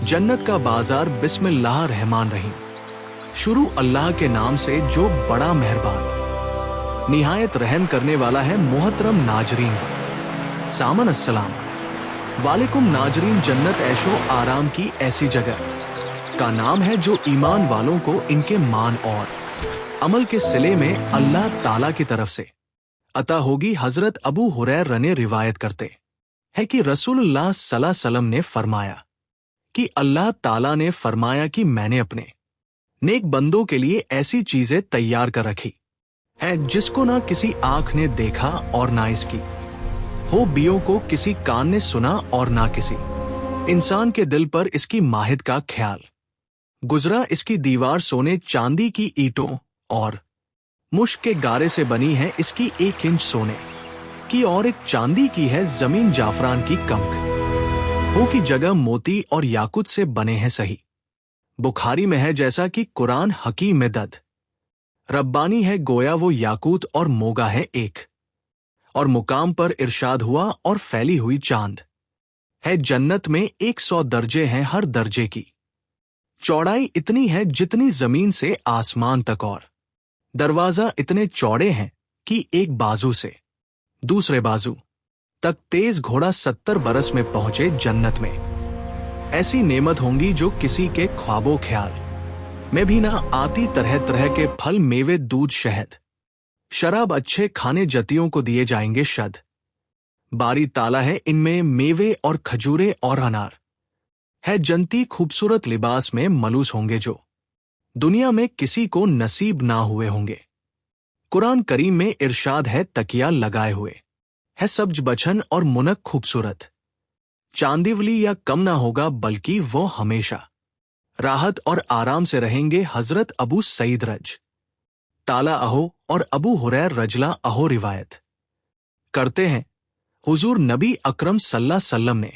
जन्नत का बाजार बिस्मिल्लाह रहमान रहीम। शुरू अल्लाह के नाम से जो बड़ा मेहरबान निहायत रहम करने वाला है। मोहतरम नाजरीन, सामन अस्सलाम वालेकुम नाजरीन। जन्नत ऐशो आराम की ऐसी जगह का नाम है जो ईमान वालों को इनके मान और अमल के सिले में अल्लाह ताला की तरफ से अता होगी। हजरत अबू हुरैरा ने रिवायत करते है कि रसूलुल्लाह सल्लल्लाहु अलैहि वसल्लम ने फरमाया कि अल्लाह ताला ने फरमाया कि मैंने अपने नेक बंदों के लिए ऐसी चीजें तैयार कर रखी है जिसको ना किसी आंख ने देखा और ना इसकी हो बियों को किसी कान ने सुना और ना किसी इंसान के दिल पर इसकी माहिद का ख्याल गुजरा। इसकी दीवार सोने चांदी की ईंटों और मुश्क के गारे से बनी है। इसकी 1 इंच सोने की और 1 चांदी की है। जमीन जाफरान की कमक हो की जगह मोती और याकुत से बने हैं। सही बुखारी में है जैसा कि कुरान हकीम में दद रब्बानी है गोया वो याकूत और मोगा है एक। और मुकाम पर इरशाद हुआ और फैली हुई चांद है। जन्नत में 100 दर्जे हैं, हर दर्जे की चौड़ाई इतनी है जितनी जमीन से आसमान तक, और दरवाजा इतने चौड़े हैं कि एक बाजू से दूसरे बाजू तक तेज घोड़ा 70 बरस में पहुंचे। जन्नत में ऐसी नेमत होंगी जो किसी के ख्वाबो ख्याल में भी ना आती। तरह तरह के फल, मेवे, दूध, शहद, शराब, अच्छे खाने जतियों को दिए जाएंगे शद। बारी ताला है इनमें मेवे और खजूरे और अनार है। जनती खूबसूरत लिबास में मलूस होंगे जो दुनिया में किसी को नसीब ना हुए होंगे। कुरान करीम में इरशाद है तकिया लगाए हुए है सब्ज बछन और मुनक खूबसूरत चांदीवली या कम ना होगा, बल्कि वो हमेशा राहत और आराम से रहेंगे। हजरत अबू सईद रज ताला अहो और अबू हुरैरा रजला अहो रिवायत करते हैं, हुजूर नबी अकरम सल्लल्लाहु अलैहि वसल्लम ने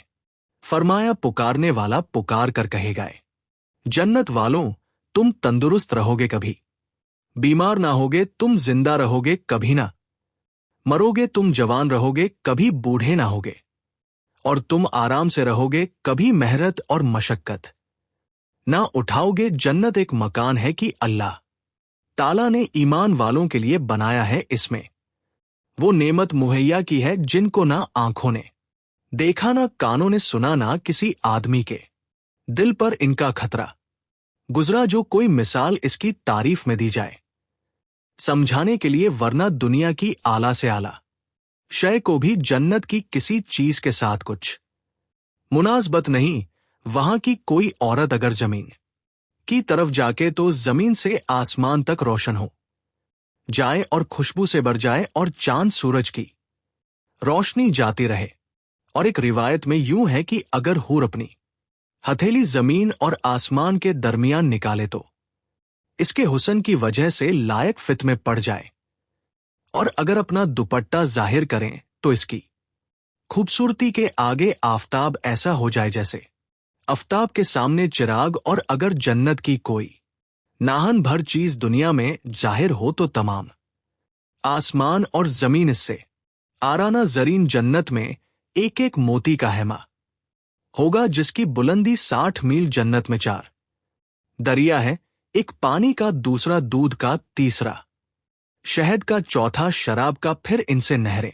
फरमाया, पुकारने वाला पुकार कर कहेगा, जन्नत वालों तुम तंदुरुस्त रहोगे, कभी बीमार ना होगे, तुम जिंदा रहोगे, कभी ना मरोगे, तुम जवान रहोगे, कभी बूढ़े ना होगे, और तुम आराम से रहोगे, कभी मेहनत और मशक्कत ना उठाओगे। जन्नत एक मकान है कि अल्लाह ताला ने ईमान वालों के लिए बनाया है। इसमें वो नेमत मुहैया की है जिनको ना आंखों ने देखा, ना कानों ने सुना, ना किसी आदमी के दिल पर इनका खतरा गुजरा। जो कोई मिसाल इसकी तारीफ में दी जाए समझाने के लिए, वरना दुनिया की आला से आला शय को भी जन्नत की किसी चीज के साथ कुछ मुनासबत नहीं। वहां की कोई औरत अगर जमीन की तरफ जाके तो जमीन से आसमान तक रोशन हो जाए और खुशबू से भर जाए और चांद सूरज की रोशनी जाती रहे। और एक रिवायत में यूं है कि अगर हूर अपनी हथेली जमीन और आसमान के दरमियान निकाले तो इसके हुस्न की वजह से लायक फित में पड़ जाए, और अगर अपना दुपट्टा जाहिर करें तो इसकी खूबसूरती के आगे आफताब ऐसा हो जाए जैसे आफताब के सामने चिराग। और अगर जन्नत की कोई नाहन भर चीज दुनिया में जाहिर हो तो तमाम आसमान और जमीन इससे आराना जरीन। जन्नत में एक एक मोती का हैमा होगा जिसकी बुलंदी 60 मील। जन्नत में 4 दरिया है, एक पानी का, दूसरा दूध का, तीसरा शहद का, चौथा शराब का, फिर इनसे नहरें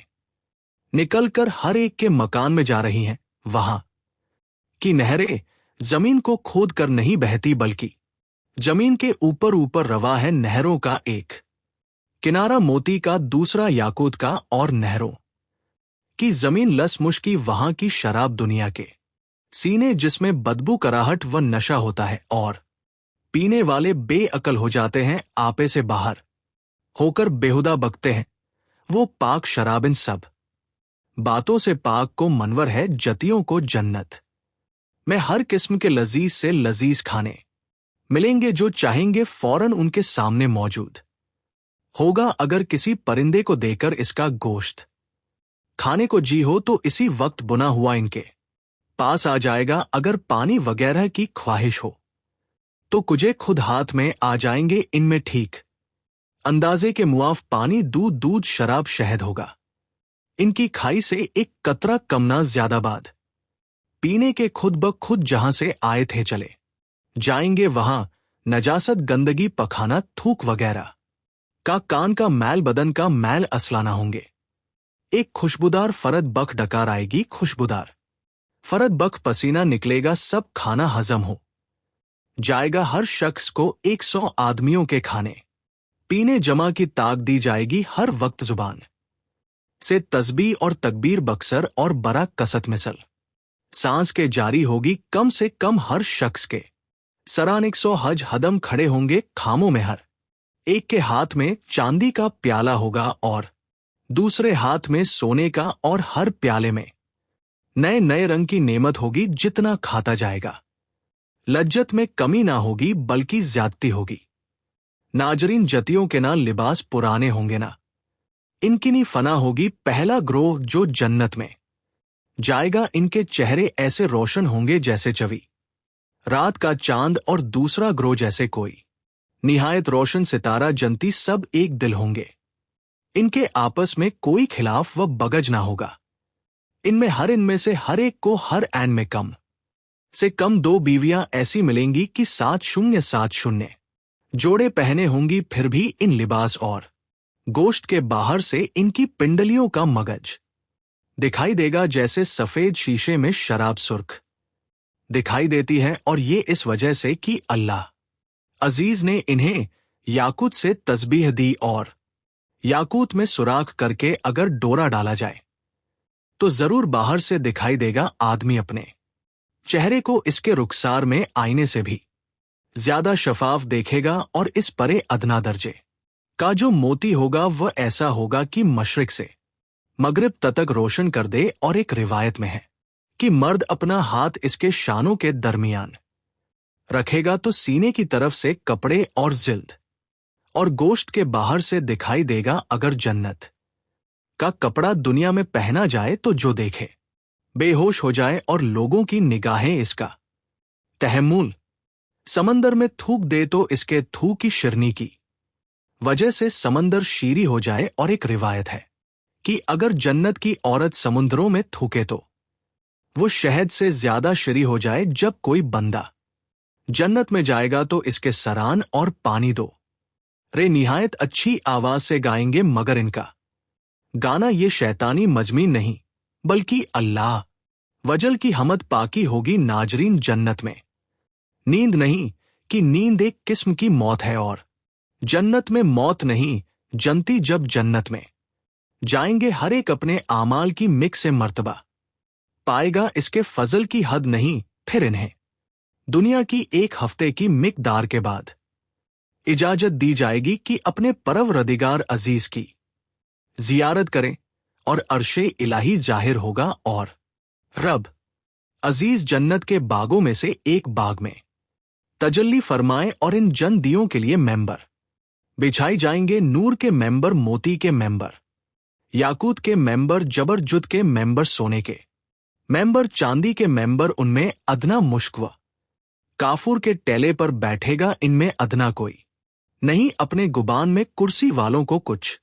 निकलकर हर एक के मकान में जा रही हैं। वहां की नहरें जमीन को खोद कर नहीं बहती, बल्कि जमीन के ऊपर ऊपर रवा है। नहरों का एक किनारा मोती का, दूसरा याकूत का, और नहरों की जमीन लसमुश की। वहां की शराब दुनिया के सीने जिसमें बदबू, कराहट व नशा होता है, और पीने वाले बेअकल हो जाते हैं, आपे से बाहर होकर बेहुदा बकते हैं, वो पाक शराब। इन सब बातों से पाक को मनवर है जतियों को जन्नत में हर किस्म के लजीज से लजीज खाने मिलेंगे। जो चाहेंगे फौरन उनके सामने मौजूद होगा। अगर किसी परिंदे को देकर इसका गोश्त खाने को जी हो तो इसी वक्त बुना हुआ इनके पास आ जाएगा। अगर पानी वगैरह की ख्वाहिश हो तो कुजे खुद हाथ में आ जाएंगे। इनमें ठीक अंदाजे के मुआफ पानी, दूध, दूध, शराब, शहद होगा। इनकी खाई से एक कतरा कम ना ज्यादा बाद पीने के खुद ब खुद जहां से आए थे चले जाएंगे वहां, नजासत गंदगी पखाना थूक वगैरह का कान का मैल बदन का मैल असलाना होंगे। एक खुशबूदार फरद बख डकार आएगी, खुशबूदार फरद बख पसीना निकलेगा, सब खाना हजम हो जाएगा हर शख्स को 100 आदमियों के खाने पीने जमा की ताक दी जाएगी हर वक्त, जुबान से तस्बीह और तकबीर बक्सर और बरा कसत मिसल सांस के जारी होगी कम से कम हर शख्स के सरान 100 हज हदम खड़े होंगे खामों में, हर एक के हाथ में चांदी का प्याला होगा और दूसरे हाथ में सोने का, और हर प्याले में नए नए रंग की नेमत होगी, जितना खाता जाएगा लज्जत में कमी ना होगी बल्कि ज्यादती होगी। नाजरीन जतियों के ना लिबास पुराने होंगे ना इनकी नी फना होगी, पहला ग्रोह जो जन्नत में जाएगा इनके चेहरे ऐसे रोशन होंगे जैसे चवी रात का चांद, और दूसरा ग्रोह जैसे कोई निहायत रोशन सितारा, जनती सब एक दिल होंगे, इनके आपस में कोई खिलाफ व बगज ना होगा। इनमें से हर एक को हर ऐन में कम से कम 2 बीवियां ऐसी मिलेंगी कि 7-0-7-0 जोड़े पहने होंगी, फिर भी इन लिबास और गोश्त के बाहर से इनकी पिंडलियों का मगज दिखाई देगा जैसे सफेद शीशे में शराब सुर्ख दिखाई देती है, और ये इस वजह से कि अल्लाह अजीज ने इन्हें याकूत से तस्बीह दी, और याकूत में सुराख करके अगर डोरा डाला जाए तो जरूर बाहर से दिखाई देगा आदमी अपने चेहरे को इसके रुखसार में आईने से भी ज्यादा शफाफ देखेगा, और इस परे अदना दर्जे का जो मोती होगा वह ऐसा होगा कि मशरिक से मगरिब तक रोशन कर दे। और एक रिवायत में है कि मर्द अपना हाथ इसके शानों के दरमियान रखेगा तो सीने की तरफ से कपड़े और जिल्द और गोश्त के बाहर से दिखाई देगा। अगर जन्नत का कपड़ा दुनिया में पहना जाए तो जो देखे बेहोश हो जाए, और लोगों की निगाहें इसका तहम्मुल समंदर में थूक दे तो इसके थूक की शिरनी की वजह से समंदर शीरी हो जाए। और एक रिवायत है कि अगर जन्नत की औरत समुद्रों में थूके तो वो शहद से ज्यादा शिरी हो जाए। जब कोई बंदा जन्नत में जाएगा तो इसके सरान और पानी दो रे निहायत अच्छी आवाज से गाएंगे, मगर इनका गाना ये शैतानी मजमी नहीं बल्कि अल्लाह वजल की हमद पाकी होगी। नाजरीन जन्नत में नींद नहीं कि नींद एक किस्म की मौत है, और जन्नत में मौत नहीं जनती। जब जन्नत में जाएंगे हर एक अपने आमाल की मिक से मर्तबा पाएगा, इसके फजल की हद नहीं। फिर इन्हें दुनिया की 1 हफ्ते की मिकदार के बाद इजाजत दी जाएगी कि अपने परवरदिगार अजीज की जियारत करें, और अर्शे इलाही जाहिर होगा, और रब अजीज जन्नत के बागों में से एक बाग में तजल्ली फरमाए, और इन जन दियों के लिए मेंबर बिछाई जाएंगे। नूर के मेंबर, मोती के मेंबर, याकूत के मेंबर, जबरजुद के मेंबर, सोने के मेंबर, चांदी के मेंबर। उनमें अदना मुश्क व काफूर के टेले पर बैठेगा, इनमें अदना कोई नहीं। अपने गुबान में कुर्सी वालों को कुछ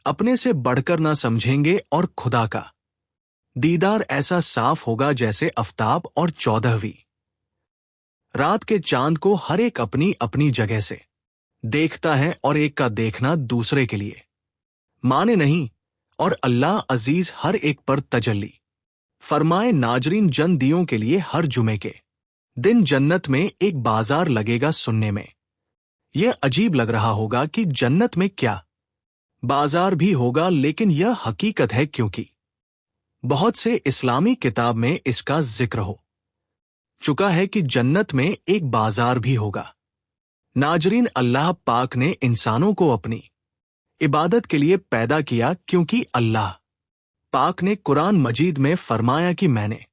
अपने से बढ़कर ना समझेंगे, और खुदा का दीदार ऐसा साफ होगा जैसे आफ्ताब और 14वीं रात के चांद को हर एक अपनी अपनी जगह से देखता है, और एक का देखना दूसरे के लिए माने नहीं। और अल्लाह अजीज हर एक पर तजल्ली फरमाए। नाजरीन जन दियों के लिए हर जुमे के दिन जन्नत में एक बाजार लगेगा। सुनने में यह अजीब लग रहा होगा कि जन्नत में क्या बाजार भी होगा, लेकिन यह हकीकत है, क्योंकि बहुत से इस्लामी किताब में इसका जिक्र हो चुका है कि जन्नत में एक बाजार भी होगा। नाजरीन अल्लाह पाक ने इंसानों को अपनी इबादत के लिए पैदा किया, क्योंकि अल्लाह पाक ने कुरान मजीद में फरमाया कि मैंने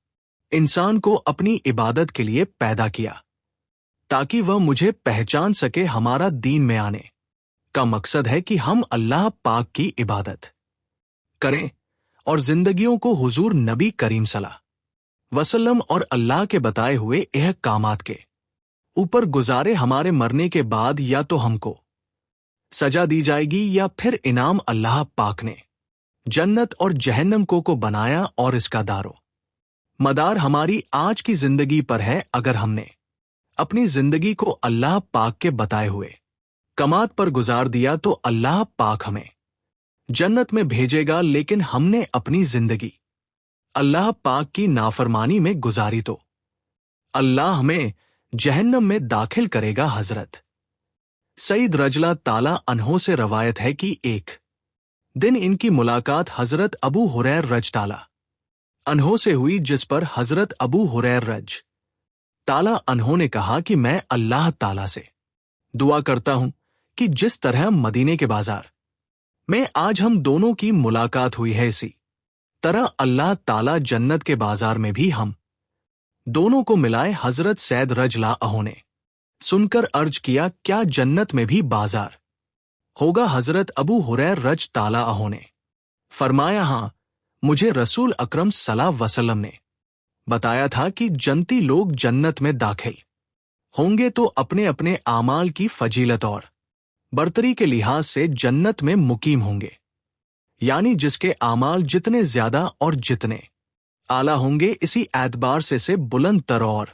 इंसान को अपनी इबादत के लिए पैदा किया ताकि वह मुझे पहचान सके। हमारा दीन में आने का मकसद है कि हम अल्लाह पाक की इबादत करें और जिंदगियों को हुजूर नबी करीम सल्लल्लाहु वसल्लम और अल्लाह के बताए हुए अहकामात के ऊपर गुजारे। हमारे मरने के बाद या तो हमको सजा दी जाएगी या फिर इनाम। अल्लाह पाक ने जन्नत और जहन्नम को बनाया और इसका दारो मदार हमारी आज की जिंदगी पर है। अगर हमने अपनी जिंदगी को अल्लाह पाक के बताए हुए कमात पर गुजार दिया तो अल्लाह पाक हमें जन्नत में भेजेगा, लेकिन हमने अपनी जिंदगी अल्लाह पाक की नाफरमानी में गुजारी तो अल्लाह हमें जहन्नम में दाखिल करेगा। हजरत सईद रजला ताला अन्हो से रवायत है कि एक दिन इनकी मुलाकात हजरत अबू हुरैर रज ताला अन्हो से हुई, जिस पर हजरत अबू हुरैर रज ताला अन्हो ने कहा कि मैं अल्लाह ताला से दुआ करता हूं कि जिस तरह मदीने के बाजार में आज हम दोनों की मुलाकात हुई है, इसी तरह अल्लाह ताला जन्नत के बाजार में भी हम दोनों को मिलाए। हजरत सैद रजला अहो ने सुनकर अर्ज किया, क्या जन्नत में भी बाजार होगा? हजरत अबू हुरैर रज ताला अहो ने फरमाया, हां, मुझे रसूल अकरम सल्लल्लाहु अलैहि वसल्लम ने बताया था कि जन्नती लोग जन्नत में दाखिल होंगे तो अपने अपने आमाल की फजीलत और बरतरी के लिहाज से जन्नत में मुकीम होंगे, यानी जिसके आमाल जितने ज्यादा और जितने आला होंगे, इसी एतबार से बुलंद तर और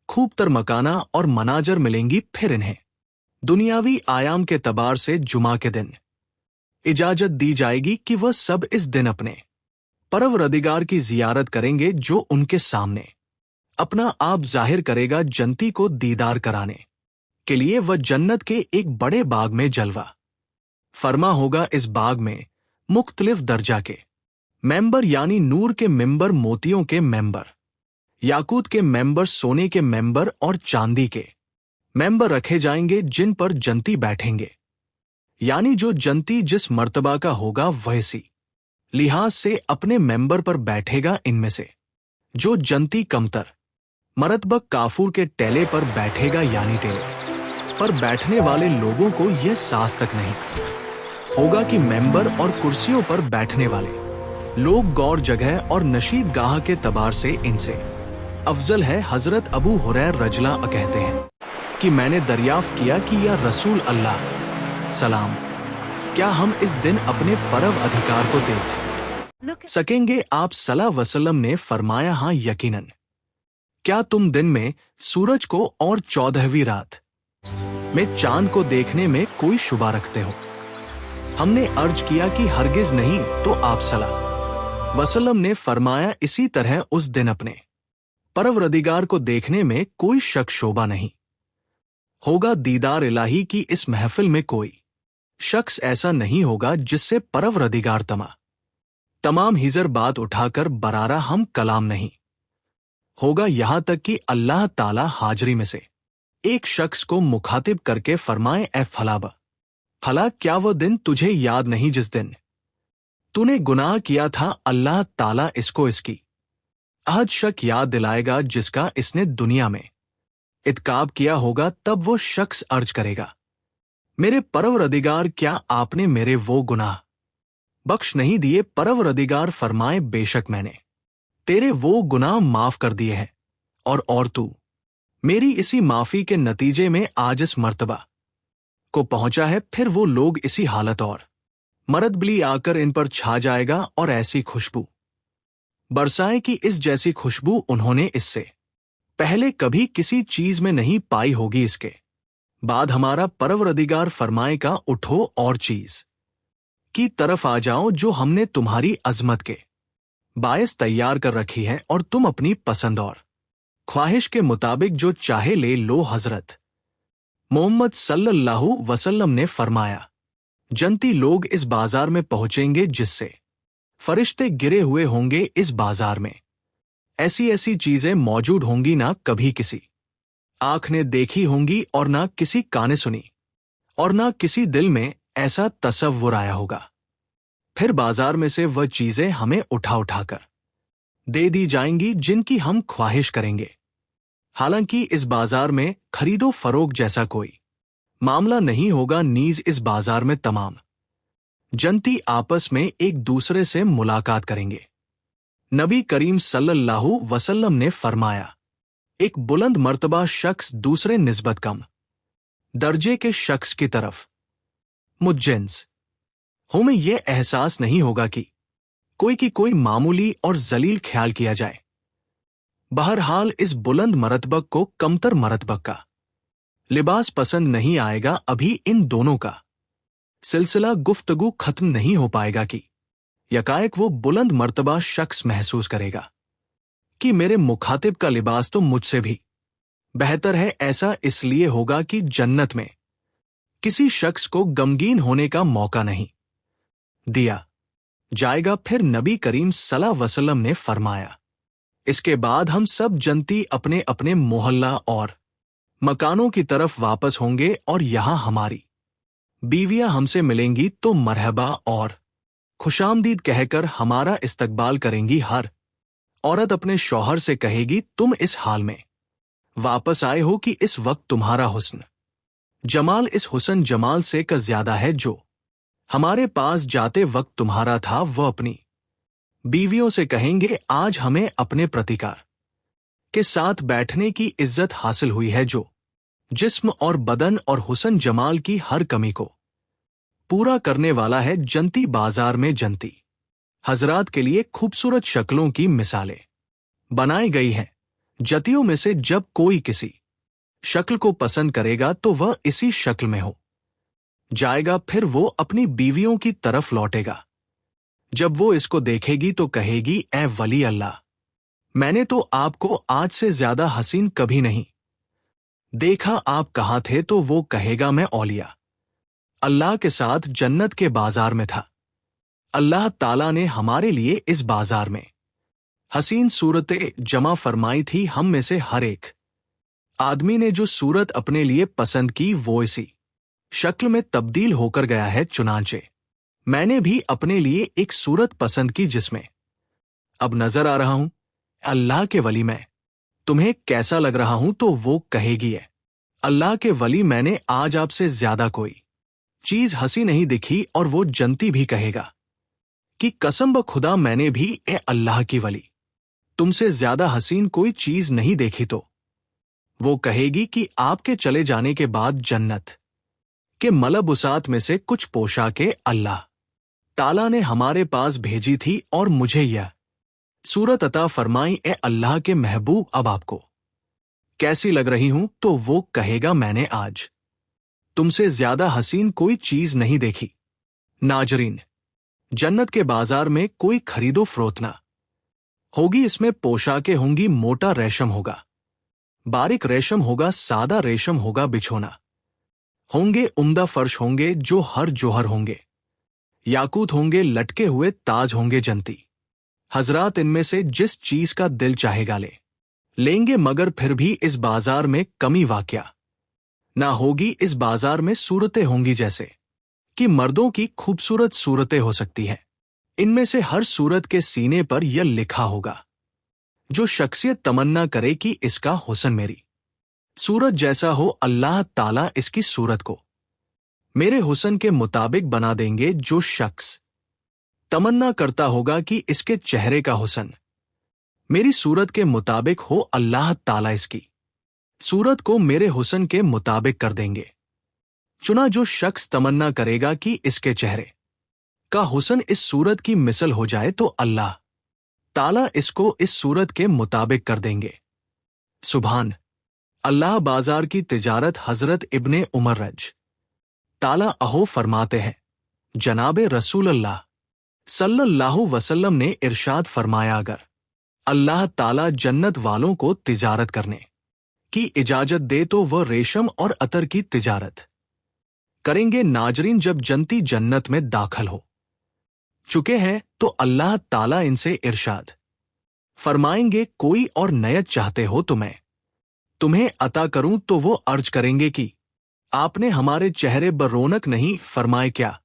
खूब तर मकाना और मनाजर मिलेंगी। फिर इन्हें दुनियावी आयाम के तबार से जुमा के दिन इजाजत दी जाएगी कि वह सब इस दिन अपने परवरदिगार की जियारत करेंगे, जो उनके सामने अपना आप जाहिर करेगा। जन्नती को दीदार कराने के लिए वह जन्नत के एक बड़े बाग में जलवा फरमा होगा। इस बाग में मुख्तलिफ दर्जा के मेंबर, यानी नूर के मेंबर, मोतियों के मेंबर, याकूत के मेंबर, सोने के मेंबर और चांदी के मेंबर रखे जाएंगे, जिन पर जन्नती बैठेंगे, यानी जो जन्नती जिस मर्तबा का होगा वह इसी लिहाज से अपने मेंबर पर बैठेगा। इनमें से जो जन्नती कमतर मरतबक काफूर के टेले पर बैठेगा, यानी टेले पर बैठने वाले लोगों को यह सास तक नहीं होगा कि मेंबर और कुर्सियों पर बैठने वाले लोग गौर जगह और नशीद गाह के तबार से इनसे अफजल है। हजरत अबू हुरैर रजला कहते हैं कि मैंने दरियाफ्त किया कि या रसूल अल्लाह सलाम, क्या हम इस दिन अपने परव अधिकार को देख सकेंगे? आप सल्लल्लाहु अलैहि वसल्लम ने फरमाया, हां यकीनन। क्या तुम दिन में सूरज को और 14वीं रात में चांद को देखने में कोई शुबा रखते हो? हमने अर्ज किया कि हरगिज नहीं। तो आप सल्लल्लाहु अलैहि वसल्लम ने फरमाया, इसी तरह उस दिन अपने परवरदिगार को देखने में कोई शक शोबा नहीं होगा। दीदार इलाही की इस महफिल में कोई शख्स ऐसा नहीं होगा जिससे परवरदिगार तमाम हिजर बात उठाकर बरारा हम कलाम नहीं होगा। यहां तक कि अल्लाह ताला हाजरी में से एक शख्स को मुखातिब करके फरमाए, ए फला, क्या वह दिन तुझे याद नहीं जिस दिन तूने गुनाह किया था? अल्लाह ताला इसको इसकी अहद शक याद दिलाएगा जिसका इसने दुनिया में इत्काब किया होगा। तब वो शख्स अर्ज करेगा, मेरे परवरदिगार, क्या आपने मेरे वो गुनाह बख्श नहीं दिए? परवरदिगार फरमाए, बेशक मैंने तेरे वो गुनाह माफ कर दिए हैं, और तू मेरी इसी माफी के नतीजे में आज इस मर्तबा को पहुंचा है। फिर वो लोग इसी हालत और मरदबली आकर इन पर छा जाएगा और ऐसी खुशबू बरसाए कि इस जैसी खुशबू उन्होंने इससे पहले कभी किसी चीज में नहीं पाई होगी। इसके बाद हमारा परवरदिगार फरमाएगा, उठो और चीज की तरफ आ जाओ जो हमने तुम्हारी अजमत के बायस तैयार कर रखी है, और तुम अपनी पसंद और ख्वाहिश के मुताबिक जो चाहे ले लो। हजरत मोहम्मद सल्लल्लाहु अलैहि वसल्लम ने फरमाया, जन्नती लोग इस बाजार में पहुंचेंगे जिससे फरिश्ते गिरे हुए होंगे। इस बाजार में ऐसी ऐसी चीजें मौजूद होंगी ना कभी किसी आंख ने देखी होंगी, और ना किसी कान ने सुनी, और ना किसी दिल में ऐसा तसव्वुर आया होगा। फिर बाजार में से वह चीजें हमें उठा उठाकर दे दी जाएंगी जिनकी हम ख्वाहिश करेंगे। हालांकि इस बाजार में खरीदो फरोख जैसा कोई मामला नहीं होगा। नीज इस बाजार में तमाम जन्नती आपस में एक दूसरे से मुलाकात करेंगे। नबी करीम सल्लल्लाहु अलैहि वसल्लम ने फरमाया, एक बुलंद मर्तबा शख्स दूसरे निस्बत कम दर्जे के शख्स की तरफ मुज्जिन्स हमें यह एहसास नहीं होगा कि कोई मामूली और जलील ख्याल किया जाए। बहरहाल इस बुलंद मरतबक को कमतर मरतबक का लिबास पसंद नहीं आएगा। अभी इन दोनों का सिलसिला गुफ्तगू खत्म नहीं हो पाएगा कि यकाएक वो बुलंद मर्तबा शख्स महसूस करेगा कि मेरे मुखातिब का लिबास तो मुझसे भी बेहतर है। ऐसा इसलिए होगा कि जन्नत में किसी शख्स को गमगीन होने का मौका नहीं दिया जाएगा। फिर नबी करीम सल्लल्लाहु अलैहि वसल्लम ने फरमाया, इसके बाद हम सब जन्नती अपने अपने मोहल्ला और मकानों की तरफ वापस होंगे और यहां हमारी बीवियां हमसे मिलेंगी तो मरहबा और खुशामदीद कहकर हमारा इस्तकबाल करेंगी। हर औरत अपने शौहर से कहेगी, तुम इस हाल में वापस आए हो कि इस वक्त तुम्हारा हुस्न जमाल इस हुस्न जमाल से का ज्यादा है जो हमारे पास जाते वक्त तुम्हारा था। वो अपनी बीवियों से कहेंगे, आज हमें अपने प्रतिकार के साथ बैठने की इज्जत हासिल हुई है जो जिस्म और बदन और हुस्न जमाल की हर कमी को पूरा करने वाला है। जन्नती बाजार में जन्नती हजरात के लिए खूबसूरत शक्लों की मिसालें बनाई गई हैं। जतियों में से जब कोई किसी शक्ल को पसंद करेगा तो वह इसी शक्ल में हो जाएगा। फिर वो अपनी बीवियों की तरफ लौटेगा। जब वो इसको देखेगी तो कहेगी, ए वली अल्लाह, मैंने तो आपको आज से ज्यादा हसीन कभी नहीं देखा। आप कहाँ थे? तो वो कहेगा, मैं औलिया अल्लाह के साथ जन्नत के बाजार में था। अल्लाह ताला ने हमारे लिए इस बाजार में हसीन सूरतें जमा फरमाई थी। हम में से हर एक आदमी ने जो सूरत अपने लिए पसंद की वो इसी शक्ल में तब्दील होकर गया है। चुनांचे मैंने भी अपने लिए एक सूरत पसंद की जिसमें अब नजर आ रहा हूं। अल्लाह के वली, मैं तुम्हें कैसा लग रहा हूं? तो वो कहेगी, है अल्लाह के वली, मैंने आज आपसे ज्यादा कोई चीज हंसी नहीं दिखी। और वो जन्नती भी कहेगा कि कसम ब खुदा, मैंने भी ए अल्लाह की वली तुमसे ज्यादा हसीन कोई चीज नहीं देखी। तो वो कहेगी कि आपके चले जाने के बाद जन्नत के मलबुसात में से कुछ पोशाकें अल्लाह ताला ने हमारे पास भेजी थी और मुझे यह सूरत अता फरमाई। ए अल्लाह के महबूब, अब आपको कैसी लग रही हूं? तो वो कहेगा, मैंने आज तुमसे ज्यादा हसीन कोई चीज नहीं देखी। नाजरीन, जन्नत के बाजार में कोई खरीदो फरोख्त ना होगी। इसमें पोशाकें होंगी, मोटा रेशम होगा, बारीक रेशम होगा, सादा रेशम होगा, बिछोना होंगे, उम्दा फर्श होंगे जो हर जोहर होंगे, याकूत होंगे, लटके हुए ताज होंगे। जन्नती हजरात इनमें से जिस चीज का दिल चाहेगा लेंगे। मगर फिर भी इस बाजार में कमी वाकया ना होगी। इस बाजार में सूरतें होंगी जैसे कि मर्दों की खूबसूरत सूरतें हो सकती हैं। इनमें से हर सूरत के सीने पर यह लिखा होगा, जो शख्सियत तमन्ना करे कि इसका हुस्न मेरी सूरत जैसा हो, अल्लाह ताला इसकी सूरत को मेरे हुस्न के मुताबिक बना देंगे। जो शख्स तमन्ना करता होगा कि इसके चेहरे का हुस्न मेरी सूरत के मुताबिक हो, अल्लाह ताला इसकी सूरत को मेरे हुस्न के मुताबिक कर देंगे। चुना जो शख्स तमन्ना करेगा कि इसके चेहरे का हुस्न इस सूरत की मिसल हो जाए तो अल्लाह ताला इसको इस सूरत के मुताबिक कर देंगे। सुभान अल्लाह। बाजार की तिजारत। हजरत इब्ने उमर रज ताला अहो फरमाते हैं, जनाबे रसूल अल्लाह सल्लल्लाहु वसल्लम ने इरशाद फरमाया, अगर अल्लाह ताला जन्नत वालों को तिजारत करने की इजाजत दे तो वह रेशम और अतर की तिजारत करेंगे। नाजरीन, जब जन्नती जन्नत में दाखिल हो चुके हैं तो अल्लाह ताला इनसे इरशाद फरमाएंगे, कोई और नयत चाहते हो तो मैं तुम्हें अता करूं। तो वो अर्ज करेंगे कि आपने हमारे चेहरे पर रौनक नहीं फरमाए क्या?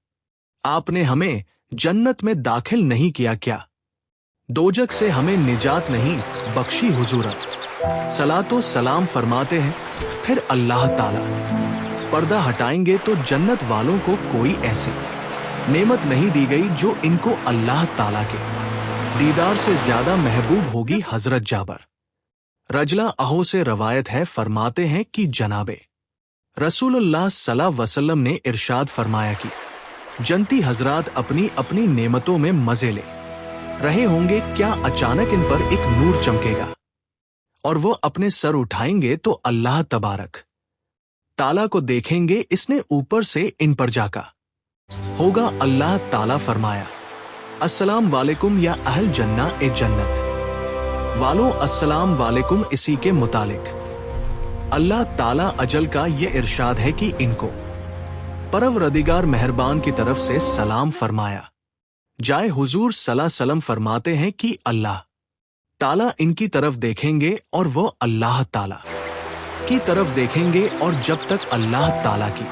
आपने हमें जन्नत में दाखिल नहीं किया क्या? दोजक से हमें निजात नहीं बख्शी हुजूर। सलातो सलाम फरमाते हैं। फिर अल्लाह ताला पर्दा हटाएंगे तो जन्नत वालों को कोई ऐसी नेमत नहीं दी गई जो इनको अल्लाह ताला के दीदार से ज्यादा महबूब होगी। हजरत जाबर रजला अहो से रवायत है, फरमाते हैं कि जनाबे रसूलुल्लाह सल्लल्लाहु अलैहि वसल्लम ने इरशाद फरमाया कि जन्नती हजरात अपनी अपनी नेमतों में मजे ले रहे होंगे, क्या अचानक इन पर एक नूर चमकेगा और वो अपने सर उठाएंगे तो अल्लाह तबारक ताला को देखेंगे इसने ऊपर से इन पर जाका होगा। अल्लाह ताला फरमाया, अस्सलाम वालेकुम या अहल जन्ना ए जन्नत वालों, अस्सलाम वालेकुम। इसी के मुतालिक अल्लाह ताला अजल का ये इरशाद है कि इनको परवरदिगार मेहरबान की तरफ से सलाम फरमाया जाए। हुजूर सल्लल्लाहु अलैहि वसल्लम फरमाते हैं कि अल्लाह ताला इनकी तरफ देखेंगे और वो अल्लाह ताला की तरफ देखेंगे, और जब तक अल्लाह ताला की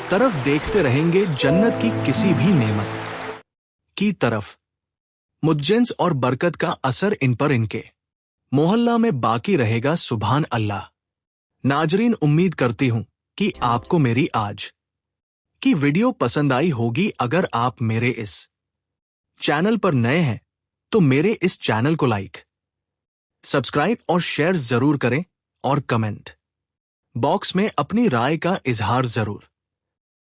तरफ देखते रहेंगे जन्नत की किसी भी नेमत की तरफ मुज्जन्स और बरकत का असर इन पर इनके मोहल्ला में बाकी रहेगा। सुभान अल्लाह। नाजरीन, उम्मीद करती हूं कि आपको मेरी आज की वीडियो पसंद आई होगी। अगर आप मेरे इस चैनल पर नए हैं तो मेरे इस चैनल को लाइक, सब्सक्राइब और शेयर जरूर करें और कमेंट बॉक्स में अपनी राय का इजहार जरूर